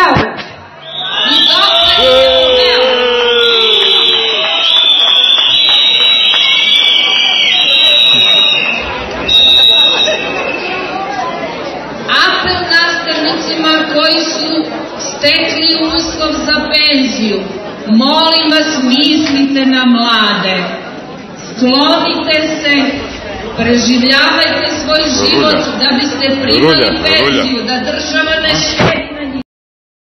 health. I dokle je apel nastavnicima koji su stekli uslov za penziju. Molim vas, mislite na mlade. Sklonite se, preživljavajte svoj život da biste primali penziju, da država ne šteti